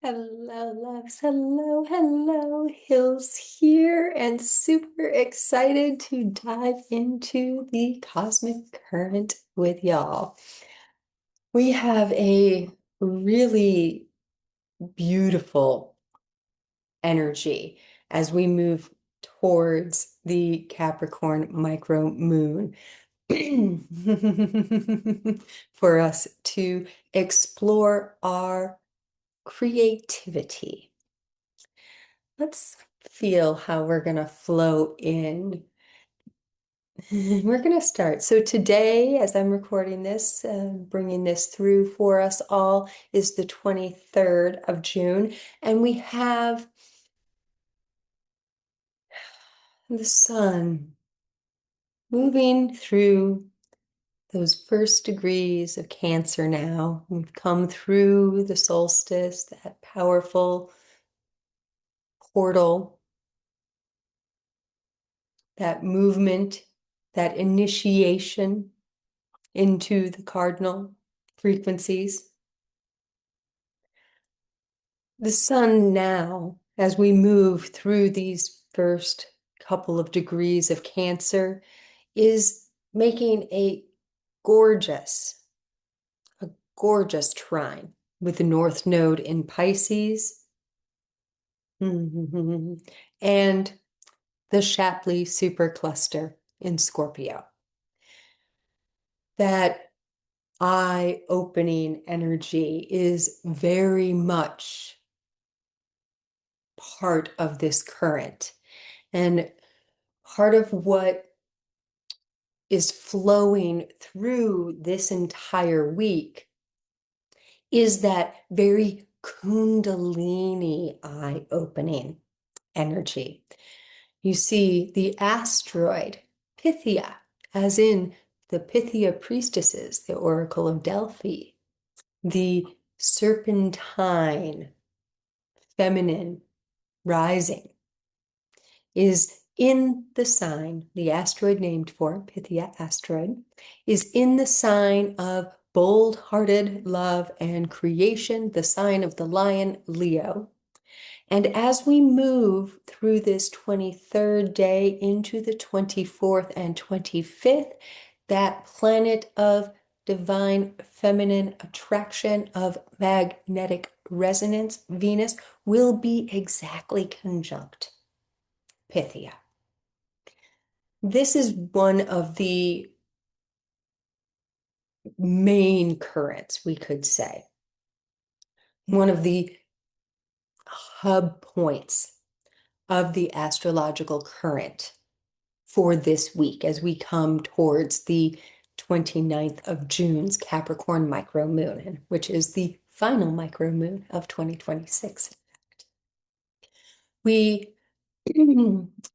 Hello, loves. Hello, hello. Hills here and super excited to dive into the cosmic current with y'all. We have a really beautiful energy as we move towards the Capricorn Micro Moon for us to explore our creativity. Let's feel how we're going to flow in. We're going to start. So today, as I'm recording this, bringing this through for us all, is the 23rd of June, and we have the sun moving through those first degrees of Cancer now. We've come through the solstice, that powerful portal, that movement, that initiation into the cardinal frequencies. The sun now, as we move through these first couple of degrees of Cancer, is making a gorgeous, trine with the North Node in Pisces and the Shapley supercluster in Scorpio. That eye-opening energy is very much part of this current. And part of what is flowing through this entire week is that very Kundalini eye-opening energy. You see the asteroid Pythia, as in the Pythia Priestesses, the Oracle of Delphi, the serpentine feminine rising, is in the sign, the asteroid named for Pythia asteroid, is in the sign of bold-hearted love and creation, the sign of the lion, Leo. And as we move through this 23rd day into the 24th and 25th, that planet of divine feminine attraction, of magnetic resonance, Venus, will be exactly conjunct Pythia. This is one of the main currents, we could say. One of the hub points of the astrological current for this week as we come towards the 29th of June's Capricorn Micro Moon, which is the final micro moon of 2026. We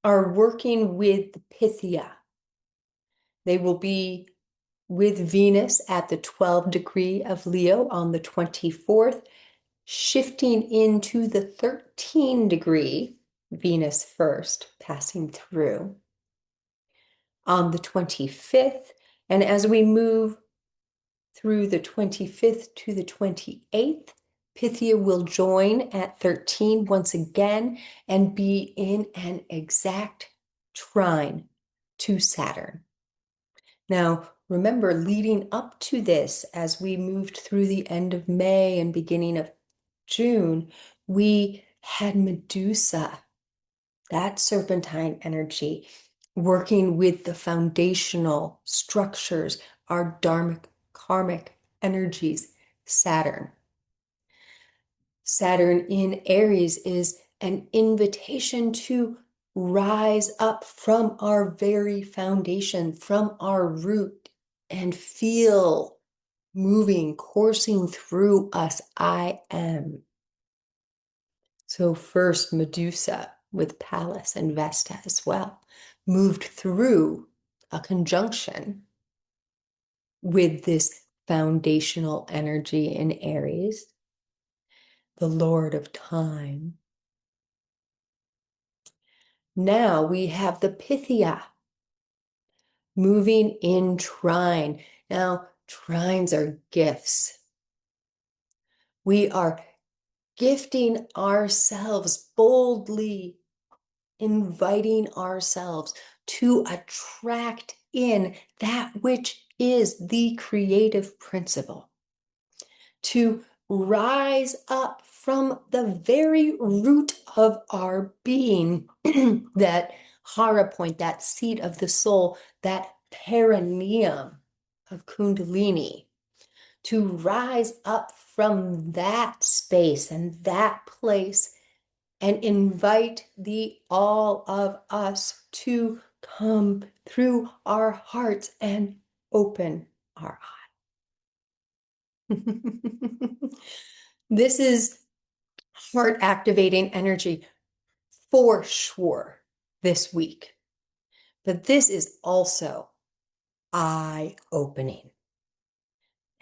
are working with Pythia. They will be with Venus at the 12th degree of Leo on the 24th, shifting into the 13 degree Venus first, passing through on the 25th. And as we move through the 25th to the 28th, Pythia will join at 13 once again and be in an exact trine to Saturn. Now, remember, leading up to this, as we moved through the end of May and beginning of June, we had Medusa, that serpentine energy, working with the foundational structures, our dharmic, karmic energies, Saturn. Saturn in Aries is an invitation to rise up from our very foundation, from our root, and feel moving, coursing through us, I am. So first Medusa with Pallas and Vesta as well, moved through a conjunction with this foundational energy in Aries, the Lord of Time. Now we have the Pythia moving in trine. Now, trines are gifts. We are gifting ourselves, boldly inviting ourselves to attract in that which is the creative principle, to rise up from the very root of our being, that hara point, that seat of the soul, that perineum of Kundalini, to rise up from that space and that place and invite the all of us to come through our hearts and open our eyes. This is heart activating energy for sure this week, but this is also eye opening.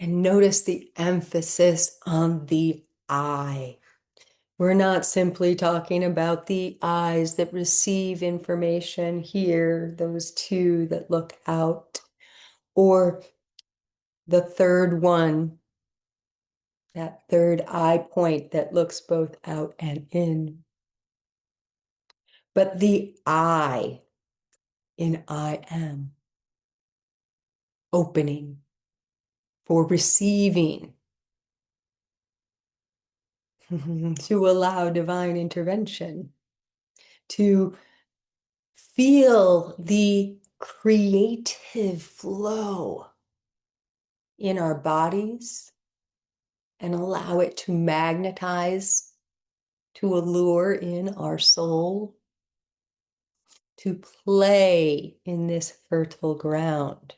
And notice the emphasis on the eye. We're not simply talking about the eyes that receive information here, those two that look out, or the third one, that third eye point that looks both out and in. But the I in I am, opening for receiving, to allow divine intervention, to feel the creative flow in our bodies and allow it to magnetize, to allure in our soul, to play in this fertile ground.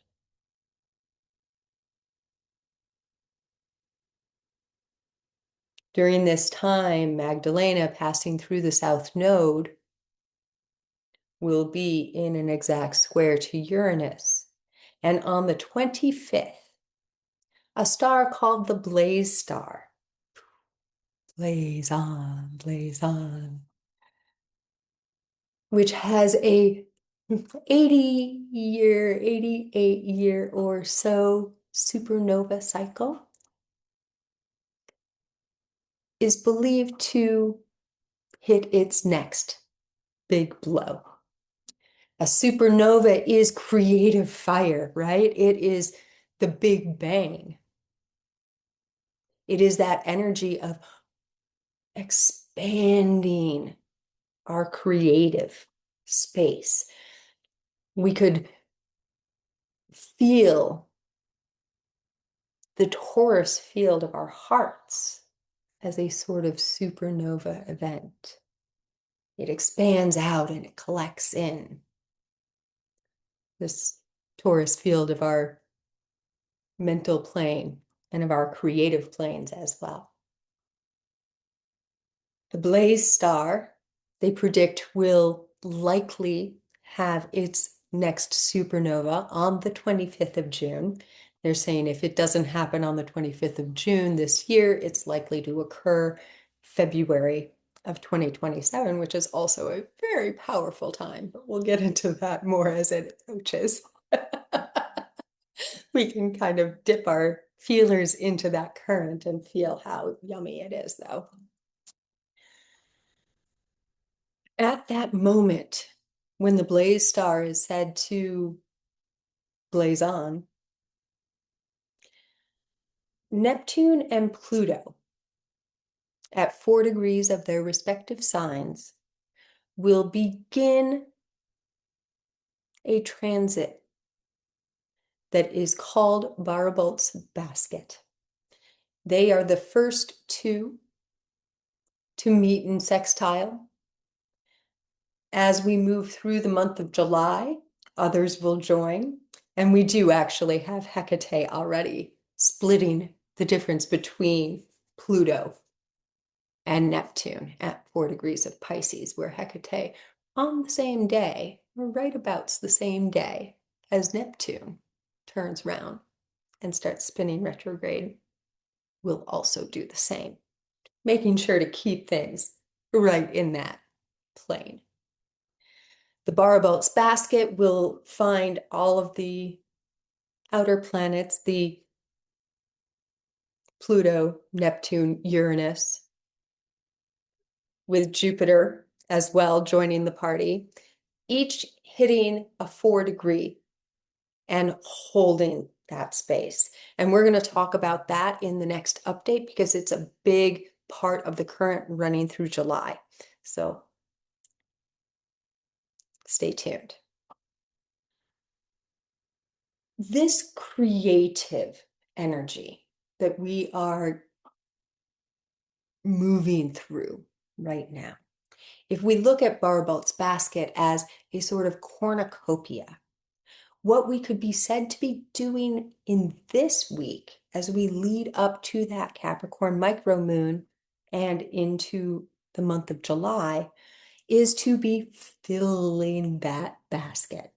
During this time, Magdalena, passing through the South Node, will be in an exact square to Uranus. And on the 25th, a star called the Blaze Star, blaze on, which has a 80-year, 88-year or so supernova cycle, is believed to hit its next big blow. A supernova is creative fire, right? It is the Big Bang. It is that energy of expanding our creative space. We could feel the Taurus field of our hearts as a sort of supernova event. It expands out and it collects in. This Taurus field of our mental plane and of our creative planes as well. The Blaze Star, they predict, will likely have its next supernova on the 25th of June. They're saying if it doesn't happen on the 25th of June this year, it's likely to occur February of 2027, which is also a very powerful time, but we'll get into that more as it approaches. We can kind of dip our feelers into that current and feel how yummy it is, though. At that moment, when the Blaze Star is said to blaze on, Neptune and Pluto, at 4 degrees of their respective signs, will begin a transit that is called Barbaults Basket. They are the first two to meet in sextile. As we move through the month of July, others will join. And we do actually have Hecate already splitting the difference between Pluto and Neptune at 4 degrees of Pisces, where Hecate on the same day, or right about the same day as Neptune turns round and starts spinning retrograde, will also do the same, making sure to keep things right in that plane. The Barbaults Basket will find all of the outer planets, the Pluto, Neptune, Uranus, with Jupiter as well joining the party, each hitting a 4-degree and holding that space. And we're going to talk about that in the next update because it's a big part of the current running through July. So stay tuned. This creative energy that we are moving through right now, if we look at Barbaults Basket as a sort of cornucopia, what we could be said to be doing in this week as we lead up to that Capricorn Micro Moon and into the month of July is to be filling that basket,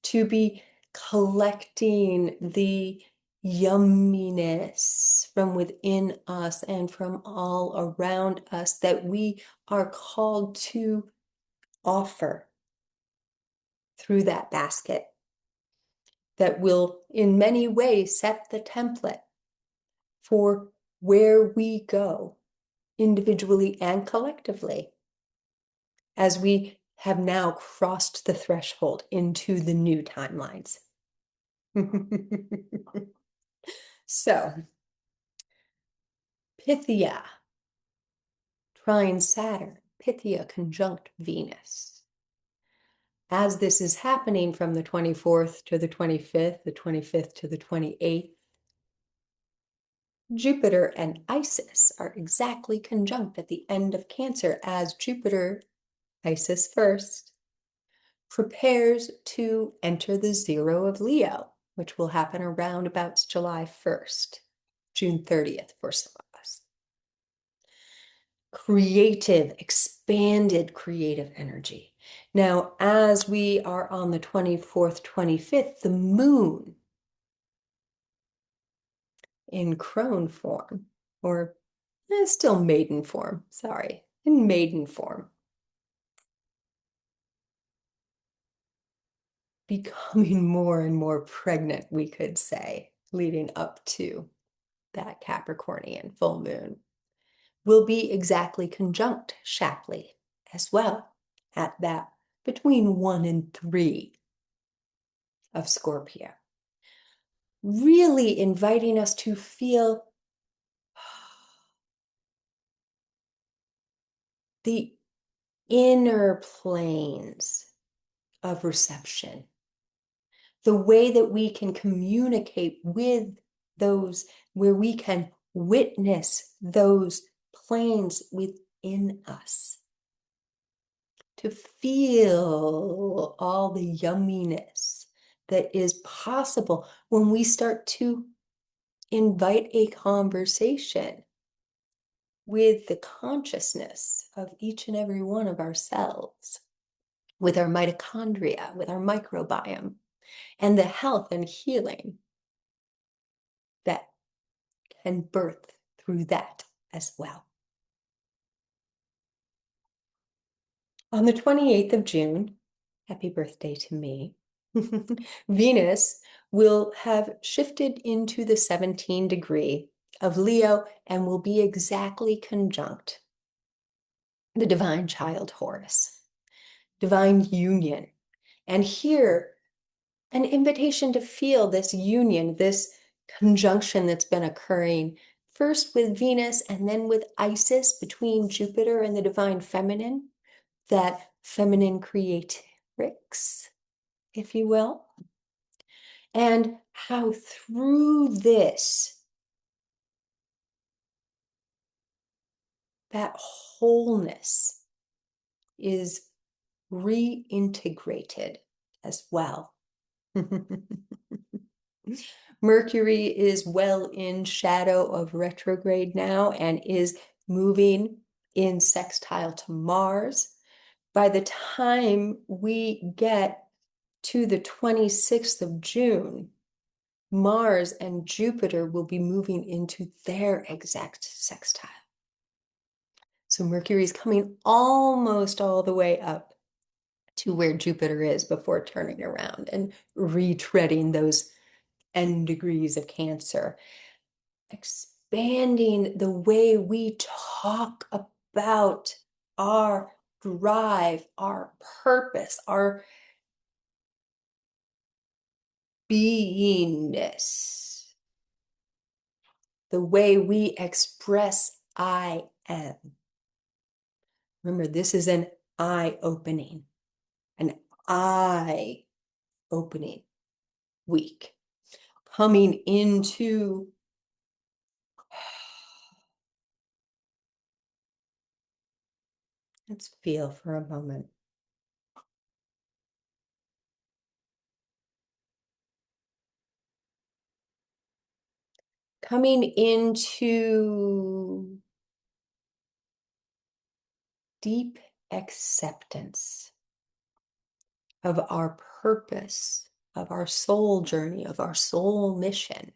to be collecting the yumminess from within us and from all around us that we are called to offer through that basket, that will in many ways set the template for where we go individually and collectively as we have now crossed the threshold into the new timelines. So, Pythia, trine Saturn, Pythia conjunct Venus. As this is happening from the 24th to the 25th, the 25th to the 28th, Jupiter and Isis are exactly conjunct at the end of Cancer as Jupiter, Isis first, prepares to enter the 0 of Leo, which will happen around about July 1st, June 30th for some of us. Creative, expanded creative energy. Now, as we are on the 24th, 25th, the moon in crone form, or still maiden form, sorry, in maiden form, becoming more and more pregnant, we could say, leading up to that Capricornian full moon, will be exactly conjunct Shapley as well at that between 1 and 3 of Scorpio. Really inviting us to feel the inner planes of reception, the way that we can communicate with those, where we can witness those planes within us, to feel all the yumminess that is possible when we start to invite a conversation with the consciousness of each and every one of our cells, with our mitochondria, with our microbiome, and the health and healing that can birth through that as well. On the 28th of June, happy birthday to me, Venus will have shifted into the 17 degree of Leo and will be exactly conjunct the divine child Horus, divine union. And here, an invitation to feel this union, this conjunction that's been occurring first with Venus and then with Isis between Jupiter and the divine feminine, that feminine creatrix, if you will, and how through this, that wholeness is reintegrated as well. Mercury is well in shadow of retrograde now and is moving in sextile to Mars. By the time we get to the 26th of June, Mars and Jupiter will be moving into their exact sextile. So Mercury is coming almost all the way up to where Jupiter is before turning around and retreading those end degrees of Cancer, expanding the way we talk about our drive, our purpose, our beingness, the way we express I am. Remember, this is an eye-opening, an eye-opening week. Coming into let's feel for a moment. Coming into deep acceptance of our purpose, of our soul journey, of our soul mission,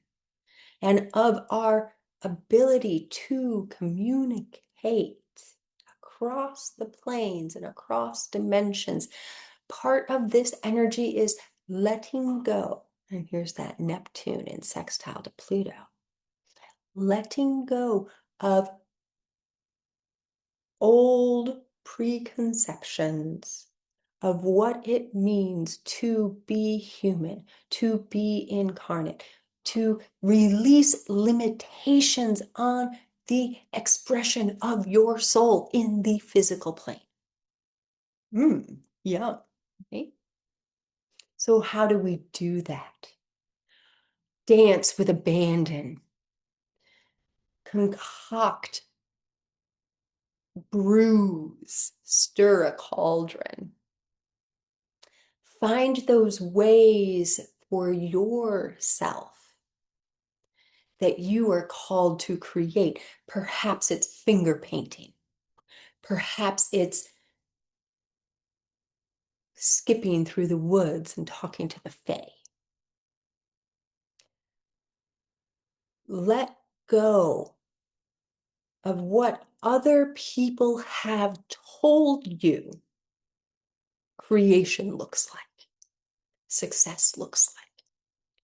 and of our ability to communicate across the planes and across dimensions. Part of this energy is letting go. And here's that Neptune in sextile to Pluto. Letting go of old preconceptions of what it means to be human, to be incarnate, to release limitations on the expression of your soul in the physical plane. Yeah. Okay. So how do we do that? Dance with abandon. Concoct, bruise, stir a cauldron. Find those ways for yourself that you are called to create. Perhaps it's finger painting. Perhaps it's skipping through the woods and talking to the fae. Let go of what other people have told you creation looks like, success looks like,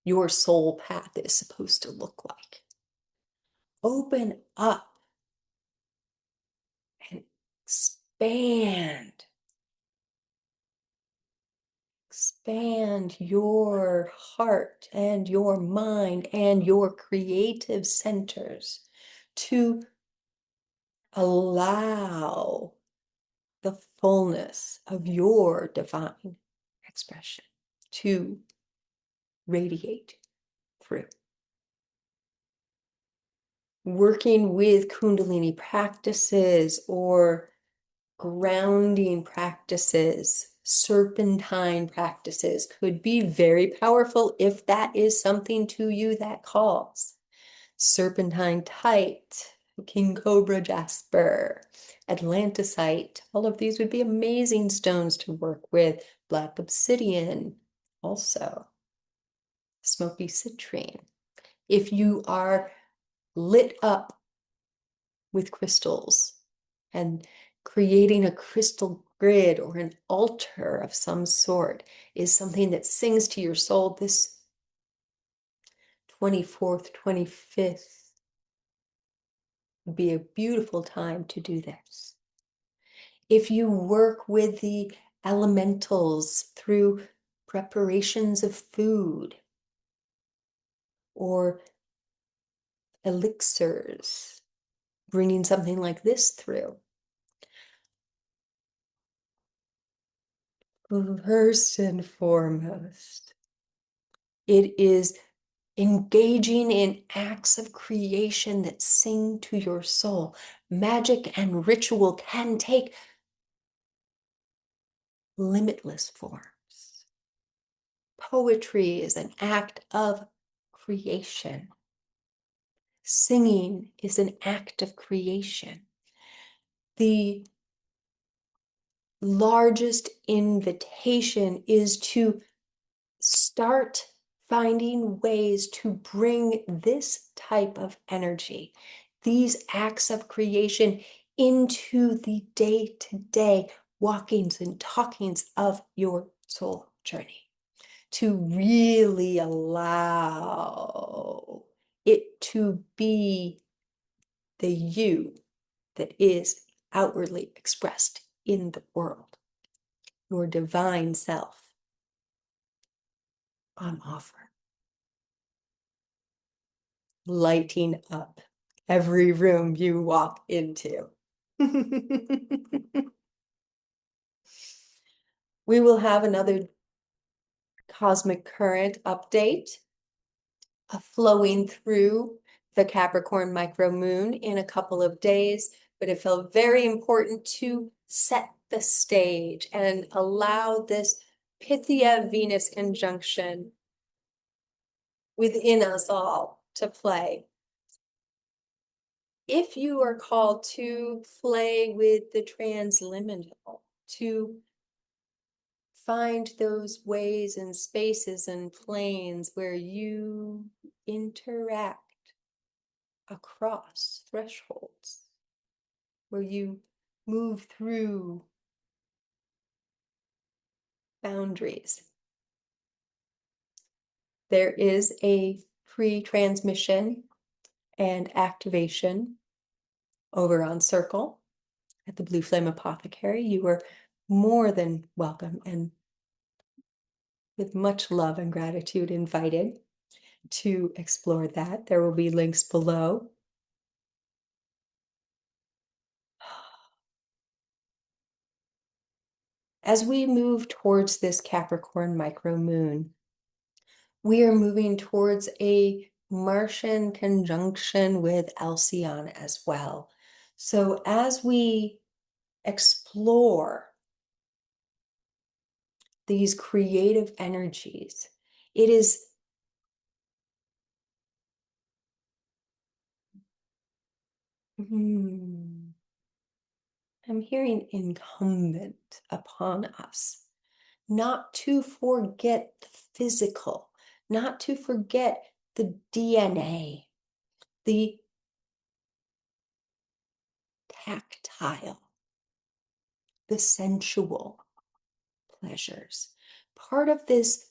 your soul path is supposed to look like. Open up and expand. Expand your heart and your mind and your creative centers to allow the fullness of your divine expression to radiate through. Working with Kundalini practices or grounding practices, serpentine practices could be very powerful if that is something to you that calls. Serpentine tight, king cobra jasper, atlantisite, all of these would be amazing stones to work with. Black obsidian also, smoky citrine. If you are lit up with crystals and creating a crystal grid or an altar of some sort is something that sings to your soul, this 24th, 25th would be a beautiful time to do this. If you work with the elementals through preparations of food or elixirs, bringing something like this through. First and foremost, it is engaging in acts of creation that sing to your soul. Magic and ritual can take limitless forms. Poetry is an act of creation. Singing is an act of creation. The largest invitation is to start finding ways to bring this type of energy, these acts of creation, into the day-to-day walkings and talkings of your soul journey, to really allow it to be the you that is outwardly expressed in the world. Your divine self on offer. Lighting up every room you walk into. We will have another cosmic current update flowing through the Capricorn micro moon in a couple of days, but it felt very important to set the stage and allow this Pythia Venus conjunction within us all to play. If you are called to play with the transliminal, to find those ways and spaces and planes where you interact across thresholds, where you move through boundaries. There is a pre-transmission and activation over on Circle at the Blue Flame Apothecary. You are more than welcome and with much love and gratitude invited to explore that. There will be links below. As we move towards this Capricorn micro moon, we are moving towards a Martian conjunction with Alcyon as well. So as we explore these creative energies, it is I'm hearing incumbent upon us not to forget the physical, not to forget the DNA, the tactile, the sensual pleasures. Part of this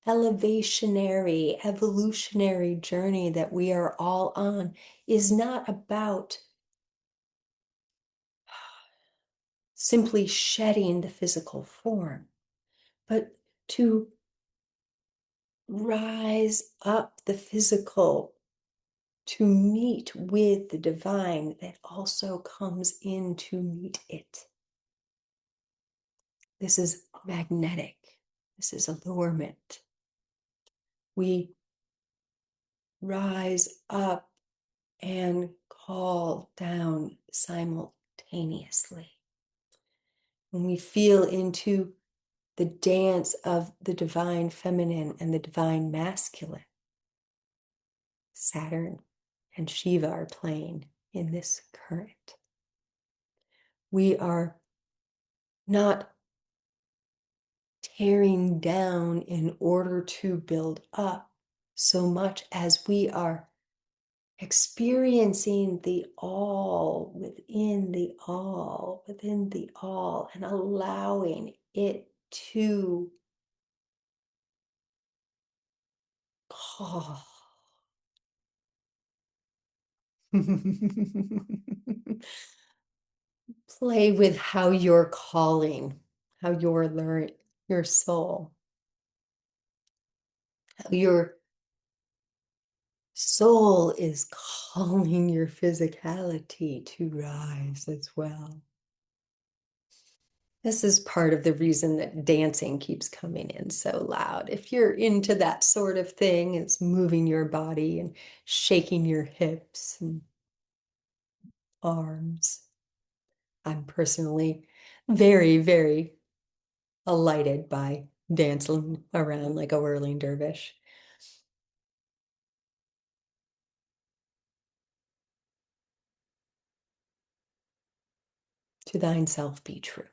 elevationary, evolutionary journey that we are all on is not about simply shedding the physical form, but to rise up the physical to meet with the divine that also comes in to meet it. This is magnetic. This is allurement. We rise up and call down simultaneously. When we feel into the dance of the divine feminine and the divine masculine, Saturn and Shiva are playing in this current. We are not tearing down in order to build up so much as we are experiencing the all within the all within the all and allowing it to call. Play with how you're calling, how you're learning your soul, how your soul is calling your physicality to rise as well. This is part of the reason that dancing keeps coming in so loud. If you're into that sort of thing, it's moving your body and shaking your hips and arms. I'm personally very, very elated by dancing around like a whirling dervish. To thine self be true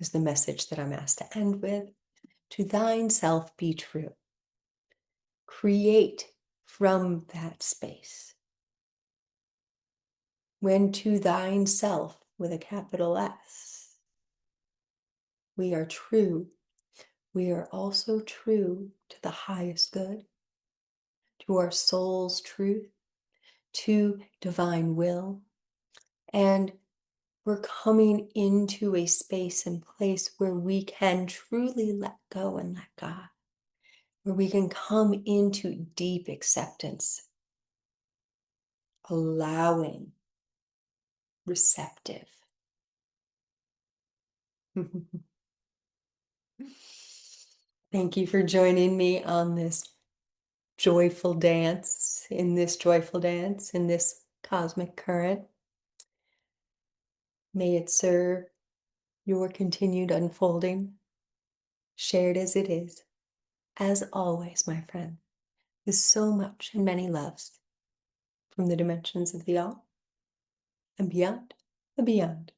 is the message that I'm asked to end with. To thine self be true. Create from that space. When to thine self with a capital S, we are true, we are also true to the highest good, to our soul's truth, to divine will, And we're coming into a space and place where we can truly let go and let God, where we can come into deep acceptance, allowing, receptive. Thank you for joining me on this joyful dance, in this cosmic current. May it serve your continued unfolding, shared as it is, as always, my friend, with so much and many loves from the dimensions of the all and beyond the beyond.